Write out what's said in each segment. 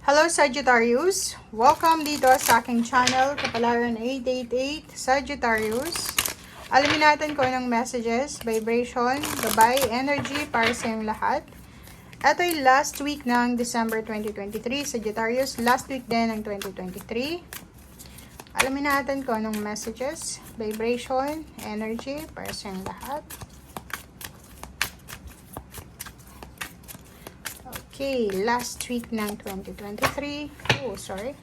Hello Sagittarius! Welcome dito sa aking channel, Kapalaran 888 Sagittarius. Alamin natin kung anong messages, vibration, gabay, energy para sa inyong lahat. Ito ay last week ng December 2023, Sagittarius. Last week din ng 2023. Alamin natin kung anong messages, vibration, energy para sa inyong lahat. Okay, last week ng 2023. Oh, sorry.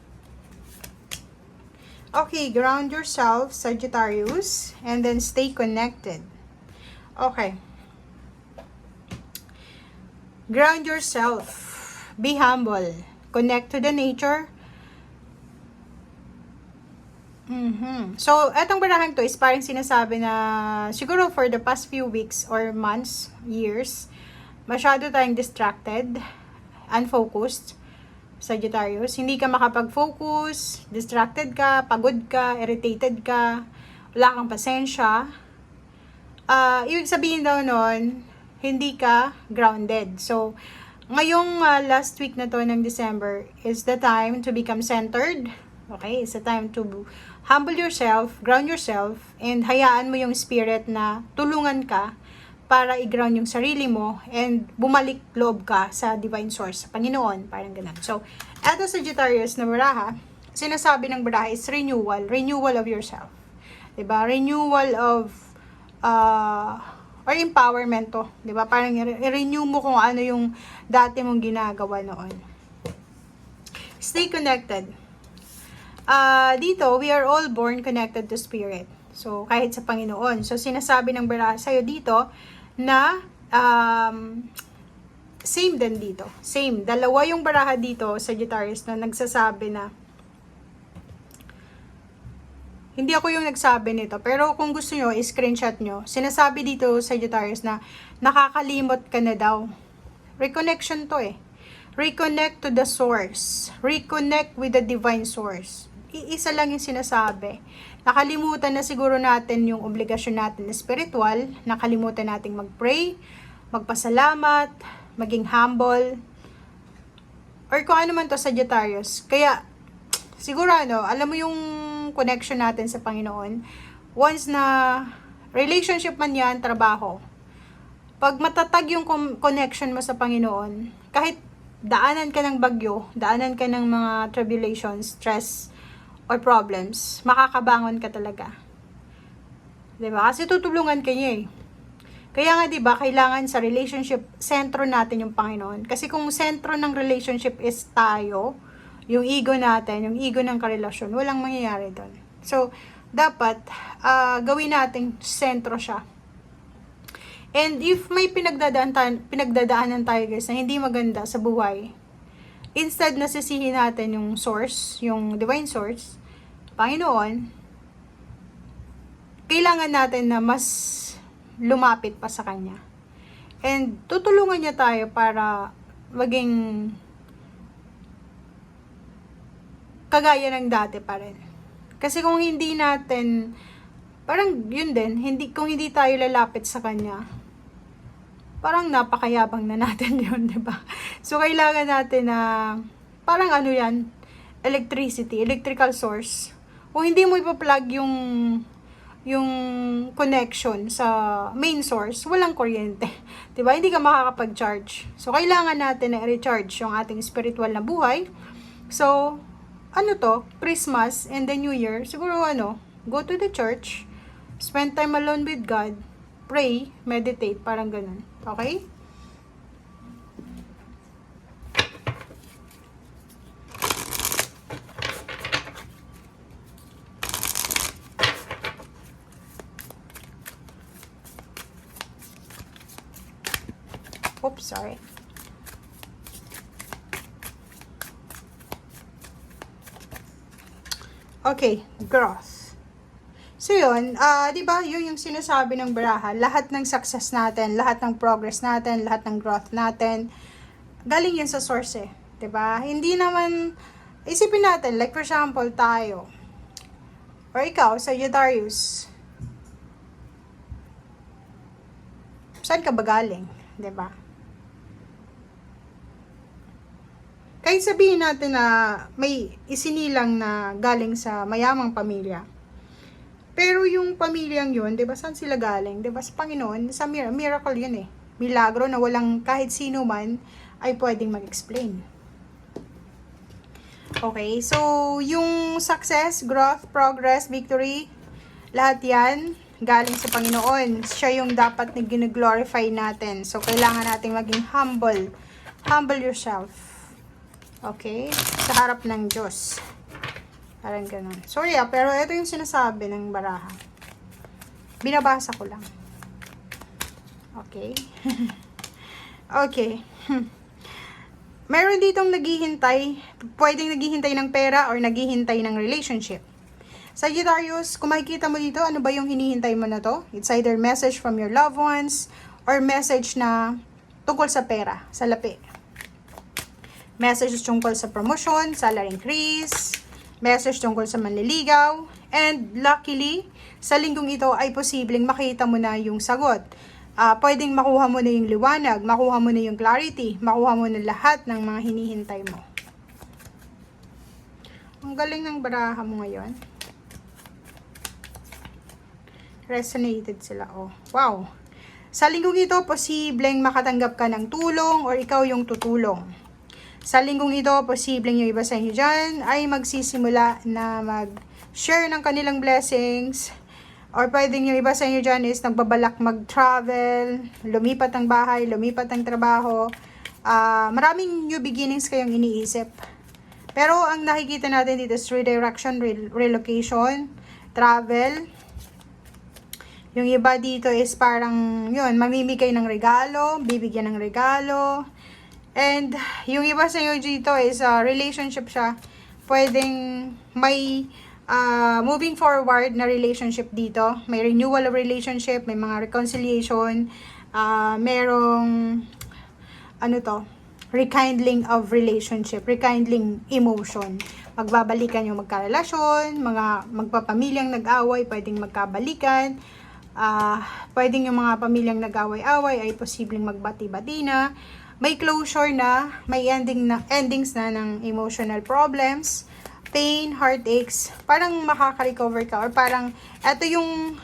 Okay, ground yourself, Sagittarius, and then stay connected. Okay. Ground yourself. Be humble. Connect to the nature. So, etong barahan to is parang sinasabi na siguro for the past few weeks or months, years, masyado tayong distracted, unfocused, Sagittarius. Hindi ka makapag-focus, distracted ka, pagod ka, irritated ka, wala kang pasensya. Ibig sabihin daw nun, hindi ka grounded. So, ngayong last week na to ng December is the time to become centered. Okay? It's the time to humble yourself, ground yourself, and hayaan mo yung spirit na tulungan ka para i-ground yung sarili mo and bumalik loob ka sa divine source, sa Panginoon, parang ganun. So, eto Sagittarius na baraha, sinasabi ng baraha is renewal of yourself. Diba? Renewal of, or empowerment to. Diba? Parang i-renew mo kung ano yung dati mong ginagawa noon. Stay connected. Dito, we are all born connected to Spirit. So, kahit sa Panginoon. So, sinasabi ng baraha sa'yo dito, na same din dito. Same. Dalawa yung baraha dito, Sagittarius, na nagsasabi na hindi ako yung nagsabi nito. Pero kung gusto nyo, screenshot nyo. Sinasabi dito, Sagittarius, na nakakalimot ka na daw. Reconnection to eh. Reconnect to the source. Reconnect with the divine source. Iisa lang yung sinasabi. Nakalimutan na siguro natin yung obligasyon natin na spiritual. Nakalimutan nating mag-pray, magpasalamat, maging humble, or kung ano man to, Sagittarius. Kaya, siguro alam mo yung connection natin sa Panginoon. Once na relationship man yan, trabaho. Pag matatag yung connection mo sa Panginoon, kahit daanan ka ng bagyo, daanan ka ng mga tribulations, stress, or problems, makakabangon ka talaga. Diba? Kasi tutulungan ka niya eh. Kaya nga diba, kailangan sa relationship, sentro natin yung Panginoon. Kasi kung sentro ng relationship is tayo, yung ego natin, yung ego ng karelasyon, walang mangyayari doon. So, dapat, gawin natin sentro siya. And if may pinagdadaanan tayo guys, na hindi maganda sa buhay, instead na sisihin natin yung source, yung divine source, Panginoon, kailangan natin na mas lumapit pa sa Kanya. And tutulungan niya tayo para maging kagaya ng dati pa rin. Kasi kung hindi natin, parang yun din, kung hindi tayo lalapit sa Kanya, parang napakayabang na natin yun, di ba? So, kailangan natin na, parang electrical source. Kung hindi mo ipa-plug yung connection sa main source, walang kuryente. Di ba? Hindi ka makakapag-charge. So, kailangan natin na i-recharge yung ating spiritual na buhay. So, Christmas and the New Year, siguro go to the church, spend time alone with God, pray, meditate, parang ganun. Okay? Oops, sorry. Okay, growth. So yun, 'di ba? Yun yung sinasabi ng baraha, lahat ng success natin, lahat ng progress natin, lahat ng growth natin, galing yun sa source eh, 'di ba? Hindi naman isipin natin, like for example, tayo or ikaw, Sagittarius. Saan ka ba galing, 'di ba? kahit sabihin natin na may isinilang na galing sa mayamang pamilya. Pero yung pamilyang yun, 'di ba, saan sila galing? 'Di ba, sa Panginoon, sa miracle yun eh. Milagro na walang kahit sino man ay pwedeng mag-explain. Okay, so yung success, growth, progress, victory, lahat yan galing sa Panginoon. Siya yung dapat na gine-glorify natin. So kailangan nating maging humble. Humble yourself. Okay? Sa harap ng Diyos. Parang ganun. Sorry pero ito yung sinasabi ng baraha. Binabasa ko lang. Okay? Okay. Meron ditong naghihintay, pwedeng naghihintay ng pera or naghihintay ng relationship. Sagittarius, kung makikita mo dito, ano ba yung hinihintay mo na to? It's either message from your loved ones or message na tungkol sa pera, sa lapi. Message tungkol sa promotion, salary increase, message tungkol sa manliligaw, and luckily, sa linggong ito ay posibleng makita mo na yung sagot. Pwedeng makuha mo na yung liwanag, makuha mo na yung clarity, makuha mo na lahat ng mga hinihintay mo. Ang galing ng baraha mo ngayon. Resonated sila, oh. Wow! Sa linggong ito, posibleng makatanggap ka ng tulong or ikaw yung tutulong. Sa linggong ito, posibleng yung iba sa inyo dyan ay magsisimula na mag-share ng kanilang blessings. Or pwedeng yung iba sa inyo dyan is nagbabalak mag-travel, lumipat ng bahay, lumipat ng trabaho. Maraming new beginnings kayong iniisip. Pero ang nakikita natin dito is redirection, relocation, travel. Yung iba dito is parang, yun, mamimigay ng regalo, bibigyan ng regalo. And yung iba sa inyo dito is relationship siya. Pwedeng may moving forward na relationship dito. May renewal of relationship, may mga reconciliation, merong rekindling of relationship, rekindling emotion. Magbabalikan yung magkarelasyon, mga magpapamilyang nag-away, pwedeng magkabalikan. Pwedeng yung mga pamilyang nag-away-away ay posibleng magbati-bati na. May closure na, may endings na ng emotional problems, pain, heartaches, parang makaka-recover ka or parang eto yung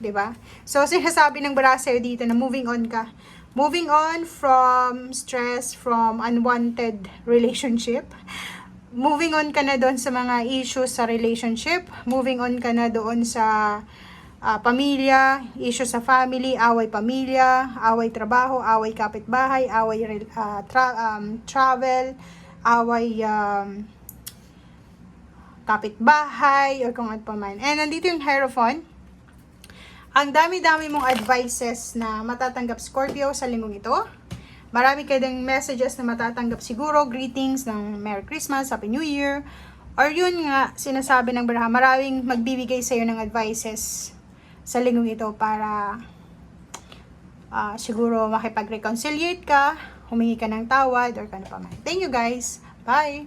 di ba? So sinasabi ng baraha sa'yo dito na moving on ka. Moving on from stress, from unwanted relationship. Moving on ka na doon sa mga issues sa relationship. Moving on ka na doon sa pamilya, issue sa family, away pamilya, away trabaho, away kapitbahay, away travel, away kapitbahay, or kung ano pa man. And nandito yung Hierophant. Ang dami-dami mong advices na matatanggap, Scorpio, sa linggong ito. Marami ka ding messages na matatanggap siguro, greetings ng Merry Christmas, Happy New Year. Or yun nga, sinasabi ng baraha, maraming magbibigay sa'yo ng advices sa linggong ito para siguro makipag-reconciliate ka, humingi ka ng tawad, or kano pa man. Thank you guys. Bye!